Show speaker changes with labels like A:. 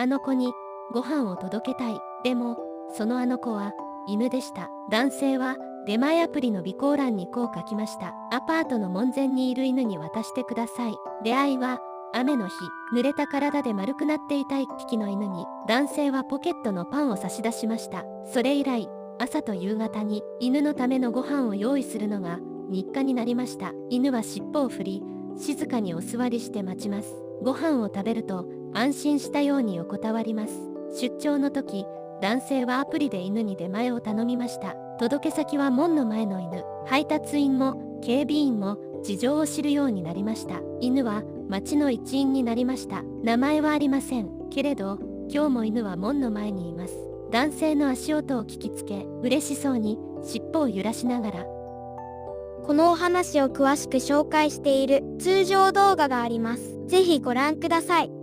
A: あの子にご飯を届けたい。でも、そのあの子は犬でした。男性は出前アプリの備考欄にこう書きました。アパートの門前にいる犬に渡してください。出会いは雨の日、濡れた体で丸くなっていた一匹の犬に、男性はポケットのパンを差し出しました。それ以来、朝と夕方に犬のためのご飯を用意するのが日課になりました。犬は尻尾を振り、静かにお座りして待ちます。ご飯を食べると安心したように横たわります。出張の時、男性はアプリで犬に出前を頼みました。届け先は門の前の犬。配達員も警備員も事情を知るようになりました。犬は町の一員になりました。名前はありませんけれど、今日も犬は門の前にいます。男性の足音を聞きつけ、嬉しそうに尻尾を揺らしながら、
B: このお話を詳しく紹介している通常動画があります。ぜひご覧ください。